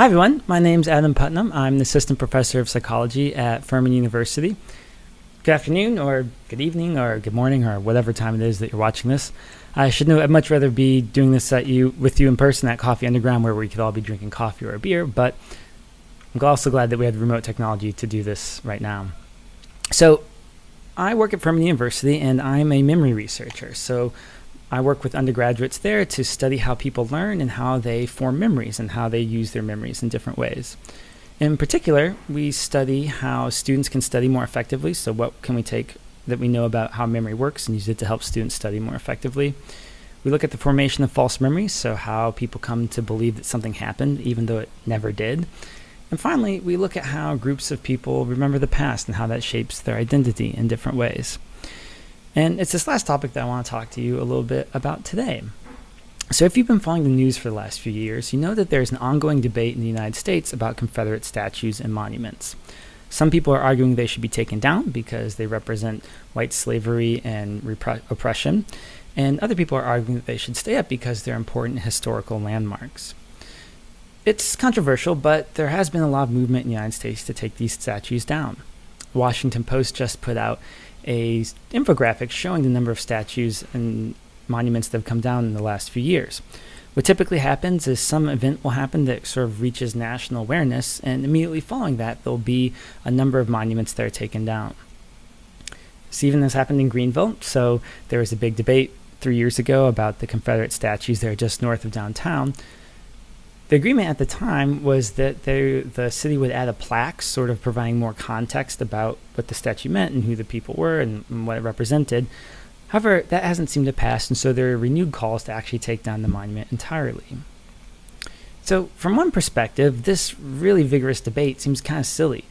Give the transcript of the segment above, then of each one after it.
Hi everyone, my name's Adam Putnam. I'm the Assistant Professor of Psychology at Furman University. Good afternoon, or good evening, or good morning, or whatever time it is that you're watching this. I should know I'd much rather be doing this with you in person at Coffee Underground, where we could all be drinking coffee or a beer, but I'm also glad that we have remote technology to do this right now. So I work at Furman University, and I'm a memory researcher. So I work with undergraduates there to study how people learn and how they form memories and how they use their memories in different ways. In particular, we study how students can study more effectively. So what can we take that we know about how memory works and use it to help students study more effectively? We look at the formation of false memories, so how people come to believe that something happened even though it never did. And finally, we look at how groups of people remember the past and how that shapes their identity in different ways. And it's this last topic that I want to talk to you a little bit about today. So if you've been following the news for the last few years, you know that there's an ongoing debate in the United States about Confederate statues and monuments. Some people are arguing they should be taken down because they represent white slavery and oppression, and other people are arguing that they should stay up because they're important historical landmarks. It's controversial, but there has been a lot of movement in the United States to take these statues down. The Washington Post just put out a infographic showing the number of statues and monuments that have come down in the last few years. What typically happens is some event will happen that sort of reaches national awareness, and immediately following that, there'll be a number of monuments that are taken down. Stephen, this happened in Greenville. So there was a big debate 3 years ago about the Confederate statues that are just north of downtown. The agreement at the time was that the city would add a plaque, sort of providing more context about what the statue meant and who the people were and what it represented. However, that hasn't seemed to pass, and so there are renewed calls to actually take down the monument entirely. So from one perspective, this really vigorous debate seems kind of silly.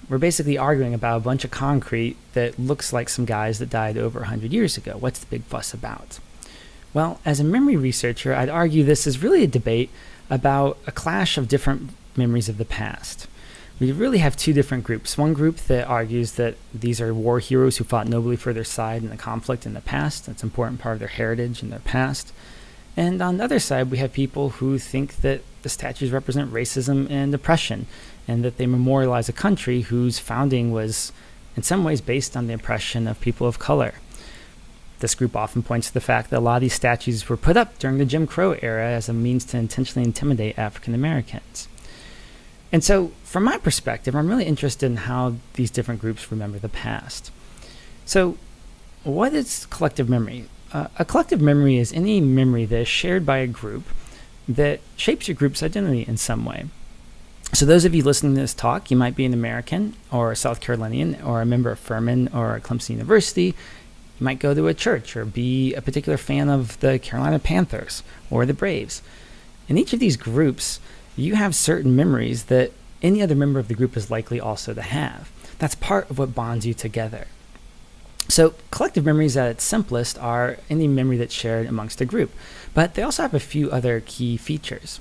We're basically arguing about a bunch of concrete that looks like some guys that died over 100 years ago. What's the big fuss about? Well, as a memory researcher, I'd argue this is really a debate about a clash of different memories of the past. We really have two different groups. One group that argues that these are war heroes who fought nobly for their side in the conflict in the past. That's an important part of their heritage and their past. And on the other side, we have people who think that the statues represent racism and oppression, and that they memorialize a country whose founding was in some ways based on the oppression of people of color. This group often points to the fact that a lot of these statues were put up during the Jim Crow era as a means to intentionally intimidate African Americans. And so, from my perspective, I'm really interested in how these different groups remember the past. So, what is collective memory? A collective memory is any memory that is shared by a group that shapes your group's identity in some way. So those of you listening to this talk, you might be an American or a South Carolinian or a member of Furman or Clemson University. You might go to a church or be a particular fan of the Carolina Panthers or the Braves. In each of these groups, you have certain memories that any other member of the group is likely also to have. That's part of what bonds you together. So collective memories at its simplest are any memory that's shared amongst a group, but they also have a few other key features.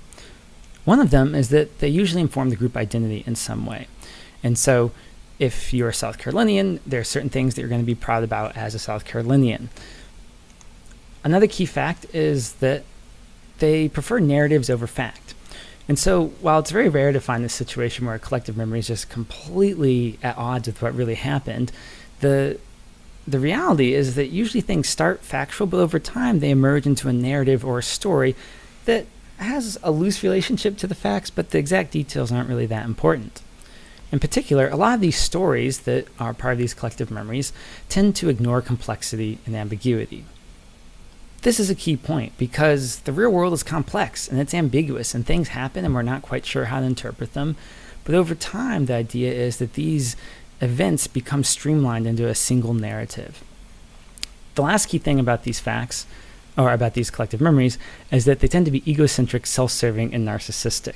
One of them is that they usually inform the group identity in some way. And so if you're a South Carolinian, there are certain things that you're going to be proud about as a South Carolinian. Another key fact is that they prefer narratives over fact. And so while it's very rare to find a situation where a collective memory is just completely at odds with what really happened, the reality is that usually things start factual, but over time they emerge into a narrative or a story that has a loose relationship to the facts, but the exact details aren't really that important. In particular, a lot of these stories that are part of these collective memories tend to ignore complexity and ambiguity. This is a key point because the real world is complex and it's ambiguous, and things happen and we're not quite sure how to interpret them. But over time, the idea is that these events become streamlined into a single narrative. The last key thing about these facts, or about these collective memories, is that they tend to be egocentric, self-serving, and narcissistic.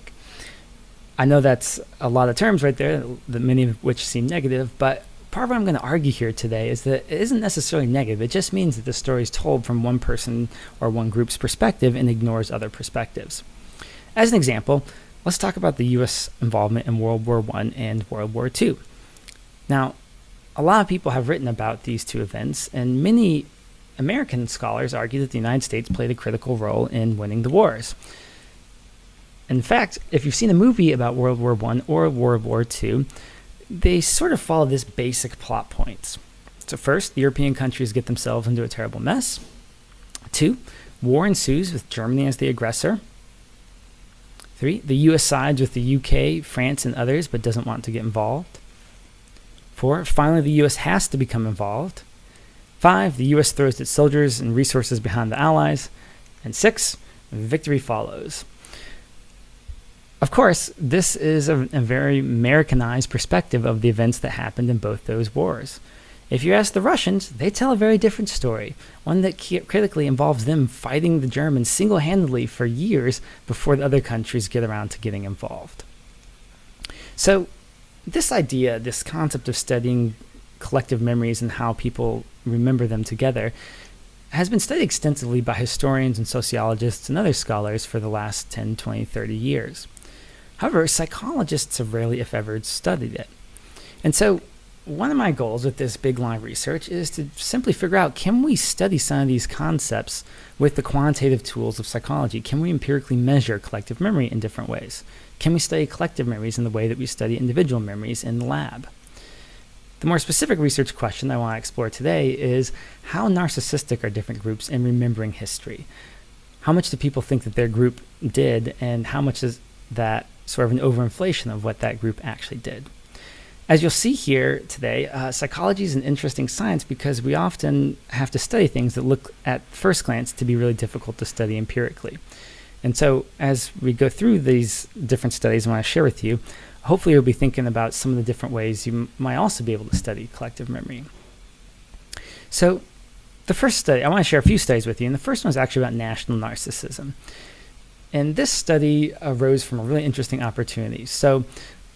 I know that's a lot of terms right there, many of which seem negative, but part of what I'm going to argue here today is that it isn't necessarily negative. It just means that the story is told from one person or one group's perspective and ignores other perspectives. As an example, let's talk about the U.S. involvement in World War I and World War II. Now, a lot of people have written about these two events, and many American scholars argue that the United States played a critical role in winning the wars. In fact, if you've seen a movie about World War I or World War II, they sort of follow this basic plot points. So first, the European countries get themselves into a terrible mess. 2, war ensues with Germany as the aggressor. 3, the U.S. sides with the UK, France, and others, but doesn't want to get involved. 4, finally the U.S. has to become involved. 5, the U.S. throws its soldiers and resources behind the Allies. And 6, victory follows. Of course, this is a very Americanized perspective of the events that happened in both those wars. If you ask the Russians, they tell a very different story, one that critically involves them fighting the Germans single-handedly for years before the other countries get around to getting involved. So this idea, this concept of studying collective memories and how people remember them together, has been studied extensively by historians and sociologists and other scholars for the last 10, 20, 30 years. However, psychologists have rarely, if ever, studied it. And so one of my goals with this big line of research is to simply figure out, can we study some of these concepts with the quantitative tools of psychology? Can we empirically measure collective memory in different ways? Can we study collective memories in the way that we study individual memories in the lab? The more specific research question I want to explore today is how narcissistic are different groups in remembering history? How much do people think that their group did, and how much is that sort of an overinflation of what that group actually did? As you'll see here today, psychology is an interesting science because we often have to study things that look at first glance to be really difficult to study empirically. And so as we go through these different studies I want to share with you, hopefully you'll be thinking about some of the different ways you might also be able to study collective memory. So the first study, I want to share a few studies with you, and the first one is actually about national narcissism. And this study arose from a really interesting opportunity. So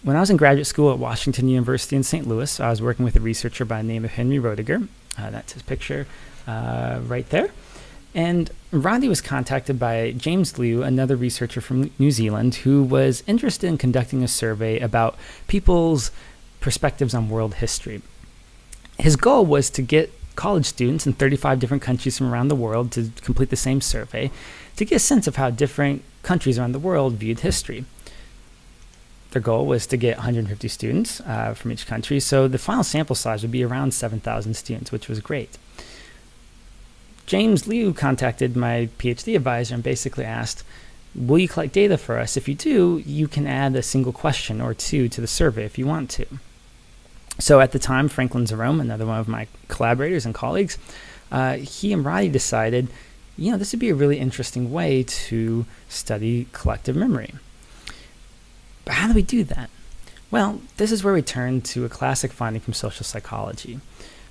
when I was in graduate school at Washington University in St. Louis, I was working with a researcher by the name of Henry Roediger. That's his picture right there. And Rodney was contacted by James Liu, another researcher from New Zealand, who was interested in conducting a survey about people's perspectives on world history. His goal was to get college students in 35 different countries from around the world to complete the same survey to get a sense of how different countries around the world viewed history. Their goal was to get 150 students from each country, so the final sample size would be around 7,000 students, which was great. James Liu contacted my PhD advisor and basically asked, will you collect data for us? If you do, you can add a single question or two to the survey if you want to. So at the time, Franklin Jerome, another one of my collaborators and colleagues, he and Roddy decided, this would be a really interesting way to study collective memory. But how do we do that? Well, this is where we turn to a classic finding from social psychology.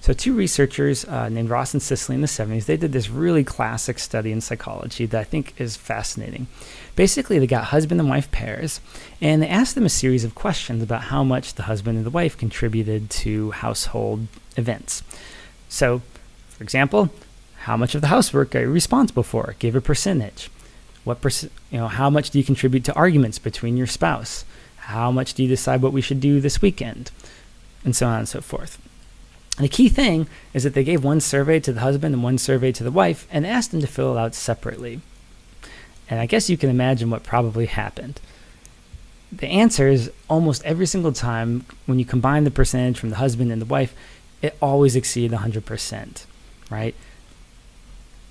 So two researchers named Ross and Sisley in the 70s, they did this really classic study in psychology that I think is fascinating. Basically, they got husband and wife pairs, and they asked them a series of questions about how much the husband and the wife contributed to household events. So, for example, how much of the housework are you responsible for? Give a percentage. How much do you contribute to arguments between your spouse? How much do you decide what we should do this weekend? And so on and so forth. And the key thing is that they gave one survey to the husband and one survey to the wife and asked them to fill it out separately. And I guess you can imagine what probably happened. The answer is almost every single time when you combine the percentage from the husband and the wife, it always exceeded 100%, right?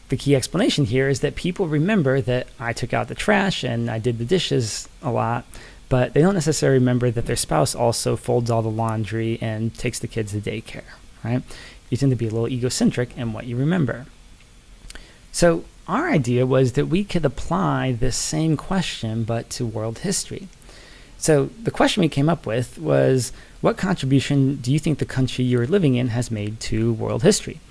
The key explanation here is that people remember that I took out the trash and I did the dishes a lot, but they don't necessarily remember that their spouse also folds all the laundry and takes the kids to daycare, right? You tend to be a little egocentric in what you remember. So our idea was that we could apply this same question but to world history. So the question we came up with was, what contribution do you think the country you're living in has made to world history?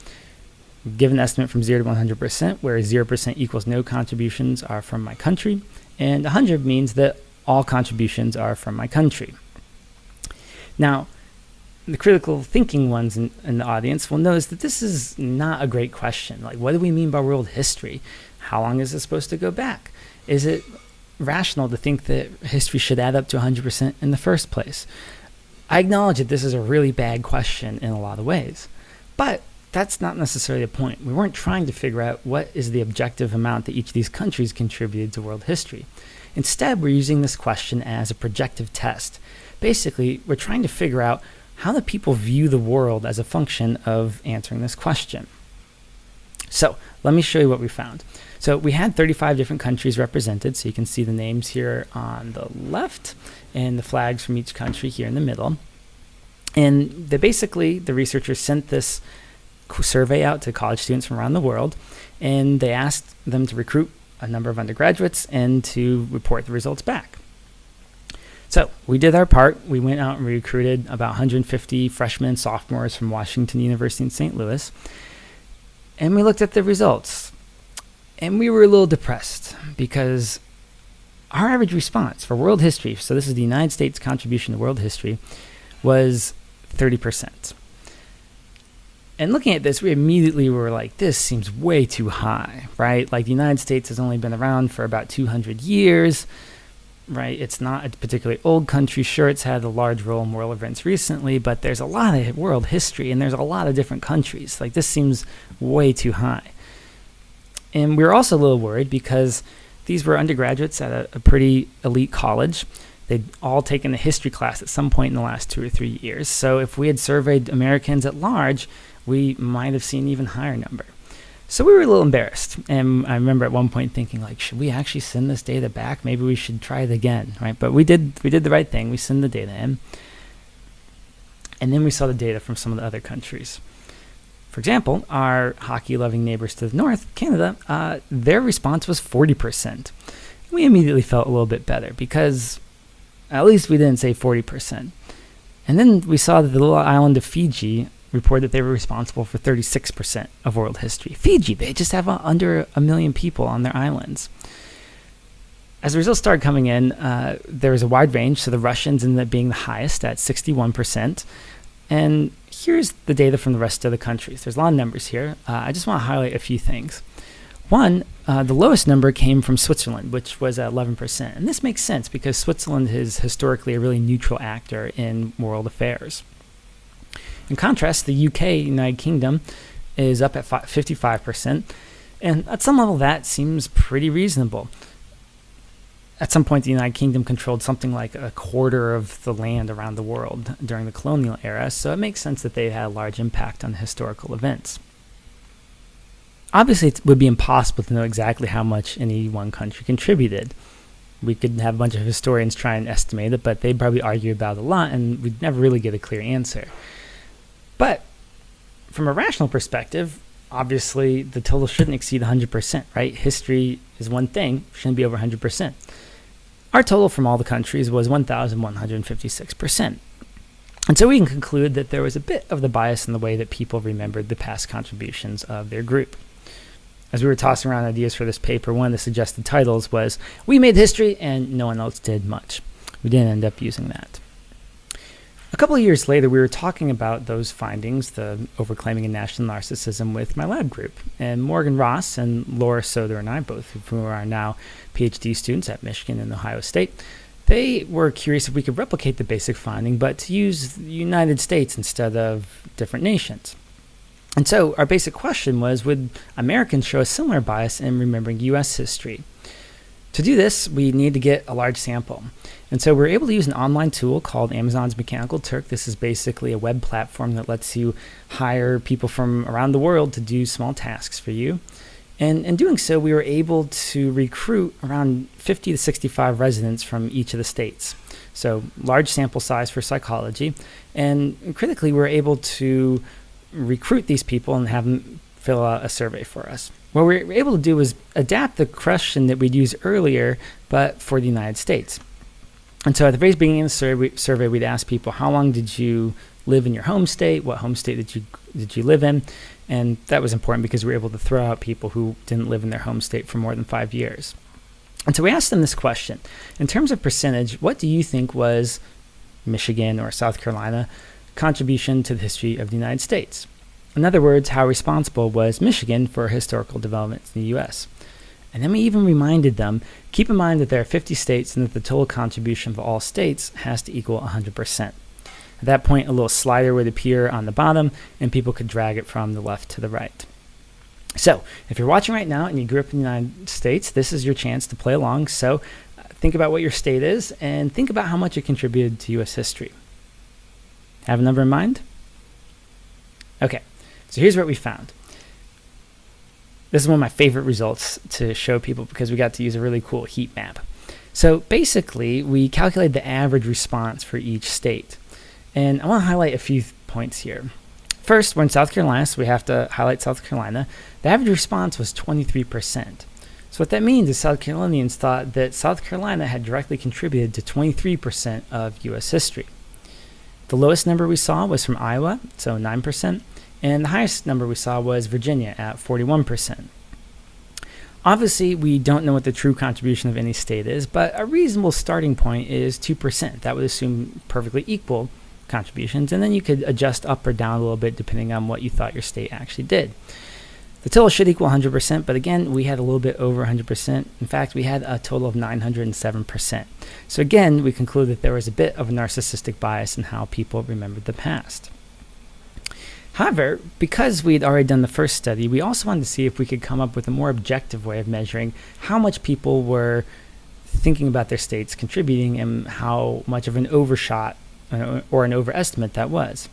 Give an estimate from 0 to 100%, where 0% equals no contributions are from my country, and 100 means that all contributions are from my country. Now, the critical thinking ones in the audience will notice that this is not a great question. Like, what do we mean by world history? How long is it supposed to go back? Is it rational to think that history should add up to 100% in the first place? I acknowledge that this is a really bad question in a lot of ways, but that's not necessarily the point. We weren't trying to figure out what is the objective amount that each of these countries contributed to world history. Instead, we're using this question as a projective test. Basically, we're trying to figure out how the people view the world as a function of answering this question. So let me show you what we found. So we had 35 different countries represented, so you can see the names here on the left and the flags from each country here in the middle. And the researchers sent this survey out to college students from around the world, and they asked them to recruit a number of undergraduates and to report the results back. So we did our part. We went out and recruited about 150 freshmen and sophomores from Washington University in St. Louis, and we looked at the results. And we were a little depressed because our average response for world history, so this is the United States contribution to world history, was 30%. And looking at this, we immediately were like, this seems way too high, right? Like, the United States has only been around for about 200 years, right? It's not a particularly old country. Sure, it's had a large role in world events recently, but there's a lot of world history, and there's a lot of different countries. Like, this seems way too high. And we were also a little worried because these were undergraduates at a pretty elite college. They'd all taken a history class at some point in the last 2 or 3 years. So if we had surveyed Americans at large, we might have seen an even higher number. So we were a little embarrassed. And I remember at one point thinking, like, should we actually send this data back? Maybe we should try it again, right? But we did the right thing. We sent the data in. And then we saw the data from some of the other countries. For example, our hockey-loving neighbors to the north, Canada, their response was 40%. We immediately felt a little bit better because at least we didn't say 40%. And then we saw that the little island of Fiji reported that they were responsible for 36% of world history. Fiji, they just have under 1 million people on their islands. As the results started coming in, there was a wide range, so the Russians ended up being the highest at 61%. And here's the data from the rest of the countries. There's a lot of numbers here. I just want to highlight a few things. One, the lowest number came from Switzerland, which was at 11%. And this makes sense because Switzerland is historically a really neutral actor in world affairs. In contrast, the UK, United Kingdom, is up at 55%. And at some level, that seems pretty reasonable. At some point, the United Kingdom controlled something like a quarter of the land around the world during the colonial era, so it makes sense that they had a large impact on historical events. Obviously, it would be impossible to know exactly how much any one country contributed. We could have a bunch of historians try and estimate it, but they'd probably argue about it a lot, and we'd never really get a clear answer. But from a rational perspective, obviously, the total shouldn't exceed 100%, right? History is one thing, shouldn't be over 100%. Our total from all the countries was 1,156%. And so we can conclude that there was a bit of the bias in the way that people remembered the past contributions of their group. As we were tossing around ideas for this paper, one of the suggested titles was, "We made history and no one else did much." We didn't end up using that. A couple of years later, we were talking about those findings, the overclaiming and national narcissism, with my lab group. And Morgan Ross and Laura Soder and I, both of whom are now PhD students at Michigan and Ohio State, they were curious if we could replicate the basic finding, but to use the United States instead of different nations. And so our basic question was, would Americans show a similar bias in remembering U.S. history? To do this, we need to get a large sample. And so we're able to use an online tool called Amazon's Mechanical Turk. This is basically a web platform that lets you hire people from around the world to do small tasks for you. And in doing so, we were able to recruit around 50 to 65 residents from each of the states. So large sample size for psychology. And critically, we were able to recruit these people and have them fill out a survey for us. What we were able to do was adapt the question that we'd used earlier, but for the United States. And so at the very beginning of the survey, we'd ask people, how long did you live in your home state? What home state did you live in? And that was important because we were able to throw out people who didn't live in their home state for more than 5 years. And so we asked them this question. In terms of percentage, what do you think was Michigan or South Carolina contribution to the history of the United States? In other words, how responsible was Michigan for historical developments in the U.S.? And then we even reminded them, keep in mind that there are 50 states and that the total contribution of all states has to equal 100%. At that point, a little slider would appear on the bottom, and people could drag it from the left to the right. So if you're watching right now and you grew up in the United States, this is your chance to play along. So think about what your state is and think about how much it contributed to U.S. history. Have a number in mind? Okay, so here's what we found. This is one of my favorite results to show people because we got to use a really cool heat map. So basically, we calculated the average response for each state. And I want to highlight a few points here. First, we're in South Carolina, so we have to highlight South Carolina. The average response was 23%. So what that means is South Carolinians thought that South Carolina had directly contributed to 23% of U.S. history. The lowest number we saw was from Iowa, so 9%, and the highest number we saw was Virginia at 41%. Obviously, we don't know what the true contribution of any state is, but a reasonable starting point is 2%. That would assume perfectly equal contributions, and then you could adjust up or down a little bit depending on what you thought your state actually did. The total should equal 100%, but again, we had a little bit over 100%. In fact, we had a total of 907%. So again, we conclude that there was a bit of a narcissistic bias in how people remembered the past. However, because we'd already done the first study, we also wanted to see if we could come up with a more objective way of measuring how much people were thinking about their states contributing and how much of an overshot or an overestimate that was.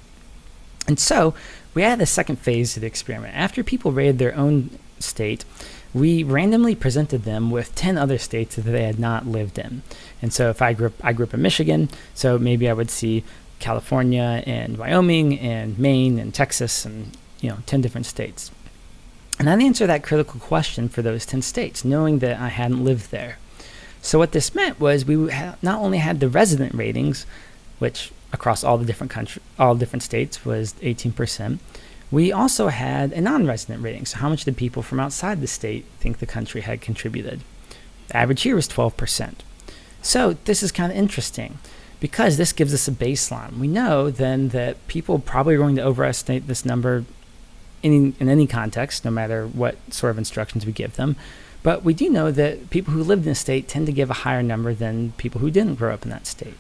And so we added a second phase to the experiment. After people rated their own state, we randomly presented them with 10 other states that they had not lived in. And so if I grew up in Michigan, so maybe I would see California and Wyoming and Maine and Texas and 10 different states. And I'd answer that critical question for those 10 states, knowing that I hadn't lived there. So what this meant was we not only had the resident ratings, which across all different states was 18%, we also had a non-resident rating. So how much did people from outside the state think the country had contributed? The average here was 12%. So this is kind of interesting, because this gives us a baseline. We know then that people probably are going to overestimate this number in any context, no matter what sort of instructions we give them. But we do know that people who lived in a state tend to give a higher number than people who didn't grow up in that state.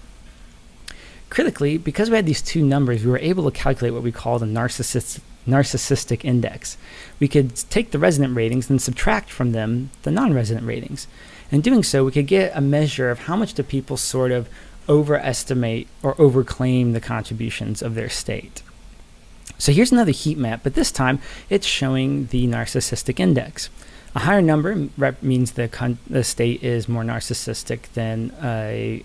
Critically, because we had these two numbers, we were able to calculate what we call the narcissistic index. We could take the resident ratings and subtract from them the non-resident ratings. In doing so, we could get a measure of how much do people sort of overestimate or overclaim the contributions of their state. So here's another heat map, but this time it's showing the narcissistic index. A higher number means the state is more narcissistic than a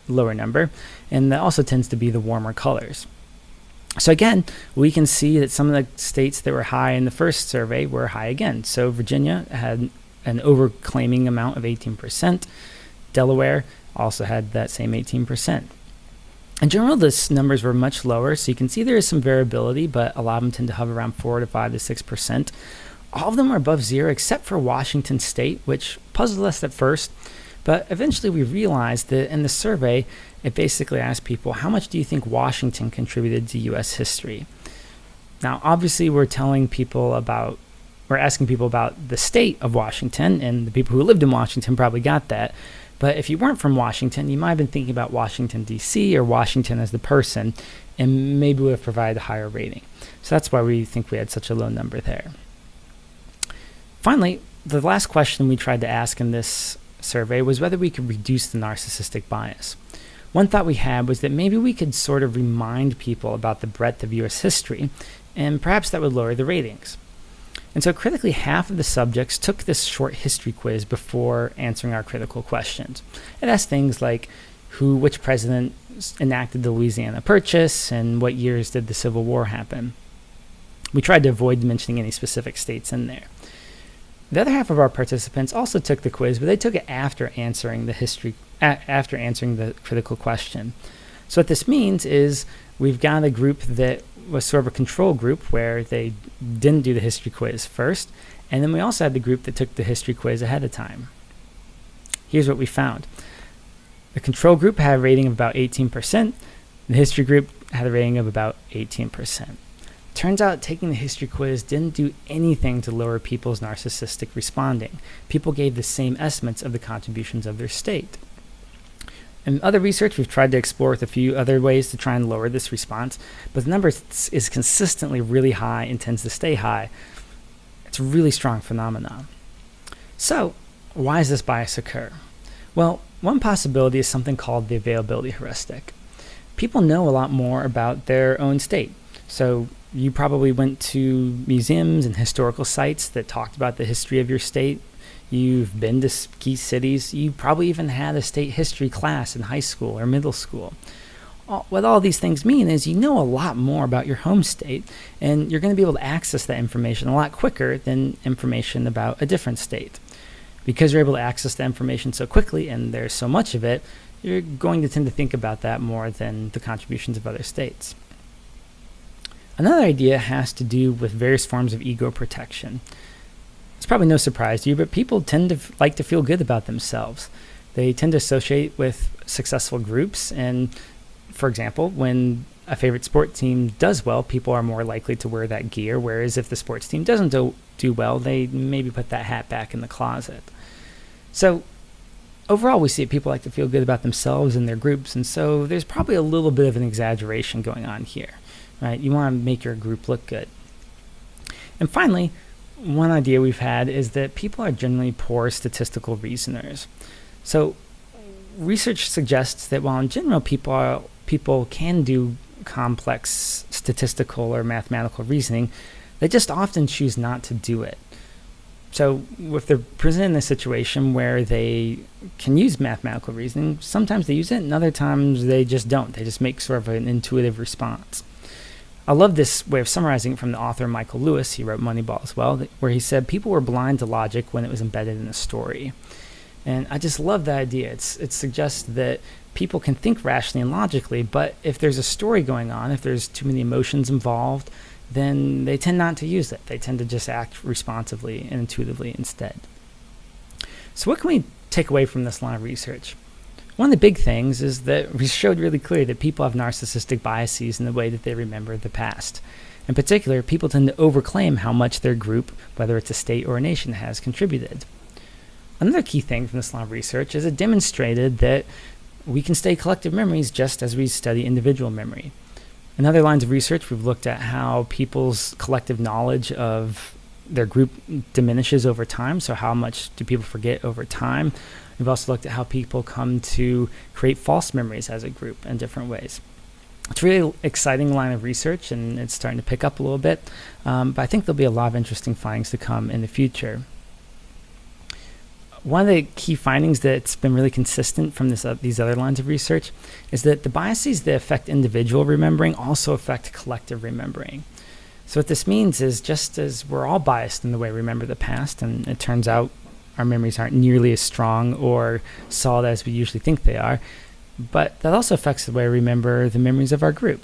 lower number, and that also tends to be the warmer colors. So again, we can see that some of the states that were high in the first survey were high again. So Virginia had an overclaiming amount of 18%. Delaware also had that same 18%. In general, these numbers were much lower, so you can see there is some variability, but a lot of them tend to hover around 4 to 5 to 6%. All of them are above 0 except for Washington State, which puzzled us at first, but eventually we realized that in the survey, it basically asked people, how much do you think Washington contributed to U.S. history? Now, obviously, we're asking people about the state of Washington, and the people who lived in Washington probably got that. But if you weren't from Washington, you might have been thinking about Washington, D.C., or Washington as the person, and maybe would have provided a higher rating. So that's why we think we had such a low number there. Finally, the last question we tried to ask in this survey was whether we could reduce the narcissistic bias. One thought we had was that maybe we could sort of remind people about the breadth of U.S. history, and perhaps that would lower the ratings. And so critically, half of the subjects took this short history quiz before answering our critical questions. It asked things like which president enacted the Louisiana Purchase and what years did the Civil War happen. We tried to avoid mentioning any specific states in there. The other half of our participants also took the quiz, but they took it after answering the critical question. So what this means is we've got a group that was sort of a control group where they didn't do the history quiz first, and then we also had the group that took the history quiz ahead of time. Here's what we found. The control group had a rating of about 18%. The history group had a rating of about 18%. Turns out taking the history quiz didn't do anything to lower people's narcissistic responding. People gave the same estimates of the contributions of their state. In other research, we've tried to explore with a few other ways to try and lower this response, but the number is consistently really high and tends to stay high. It's a really strong phenomenon. So, why does this bias occur? Well, one possibility is something called the availability heuristic. People know a lot more about their own state. So you probably went to museums and historical sites that talked about the history of your state. You've been to key cities. You probably even had a state history class in high school or middle school. What all these things mean is you know a lot more about your home state, and you're going to be able to access that information a lot quicker than information about a different state. Because you're able to access the information so quickly and there's so much of it, you're going to tend to think about that more than the contributions of other states. Another idea has to do with various forms of ego protection. It's probably no surprise to you, but people tend to like to feel good about themselves. They tend to associate with successful groups, and for example, when a favorite sport team does well, people are more likely to wear that gear, whereas if the sports team doesn't do well, they maybe put that hat back in the closet. So overall, we see that people like to feel good about themselves and their groups, and so there's probably a little bit of an exaggeration going on here, right? You want to make your group look good. And finally, one idea we've had is that people are generally poor statistical reasoners. So research suggests that while in general people can do complex statistical or mathematical reasoning, they just often choose not to do it. So if they're presented in a situation where they can use mathematical reasoning, sometimes they use it and other times they just don't. They just make sort of an intuitive response. I love this way of summarizing it from the author Michael Lewis. He wrote Moneyball as well, where he said people were blind to logic when it was embedded in a story. And I just love that idea. It suggests that people can think rationally and logically, but if there's a story going on, if there's too many emotions involved, then they tend not to use it. They tend to just act responsively and intuitively instead. So what can we take away from this line of research? One of the big things is that we showed really clearly that people have narcissistic biases in the way that they remember the past. In particular, people tend to overclaim how much their group, whether it's a state or a nation, has contributed. Another key thing from this line of research is it demonstrated that we can study collective memories just as we study individual memory. In other lines of research, we've looked at how people's collective knowledge of their group diminishes over time. So how much do people forget over time? We've also looked at how people come to create false memories as a group in different ways. It's a really exciting line of research, and it's starting to pick up a little bit. But I think there'll be a lot of interesting findings to come in the future. One of the key findings that's been really consistent from these other lines of research is that the biases that affect individual remembering also affect collective remembering. So what this means is just as we're all biased in the way we remember the past, and it turns out our memories aren't nearly as strong or solid as we usually think they are, but that also affects the way we remember the memories of our group.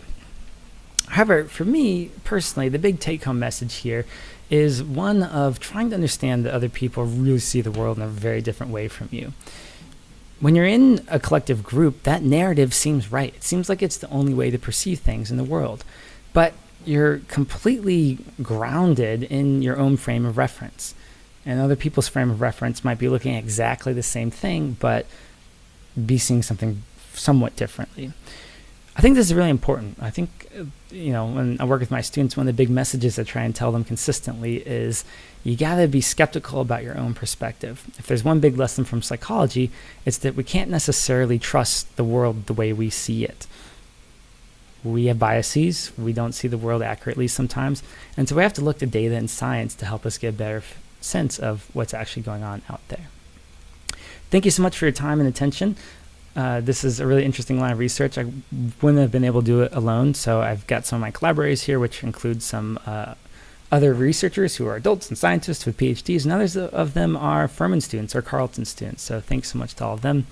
However, for me personally, the big take-home message here is one of trying to understand that other people really see the world in a very different way from you. When you're in a collective group, that narrative seems right. It seems like it's the only way to perceive things in the world. But you're completely grounded in your own frame of reference. And other people's frame of reference might be looking at exactly the same thing, but be seeing something somewhat differently. I think this is really important. I think, when I work with my students, one of the big messages I try and tell them consistently is you got to be skeptical about your own perspective. If there's one big lesson from psychology, it's that we can't necessarily trust the world the way we see it. We have biases. We don't see the world accurately sometimes. And so we have to look to data and science to help us get a better sense of what's actually going on out there. Thank you so much for your time and attention. This is a really interesting line of research. I wouldn't have been able to do it alone, so I've got some of my collaborators here, which include some other researchers who are adults and scientists with PhDs, and others of them are Furman students or Carleton students, so thanks so much to all of them.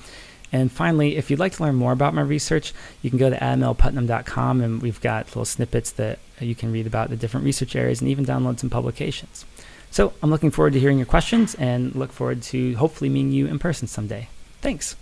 And finally, if you'd like to learn more about my research, you can go to adamlputnam.com, and we've got little snippets that you can read about the different research areas and even download some publications. So I'm looking forward to hearing your questions and look forward to hopefully meeting you in person someday. Thanks.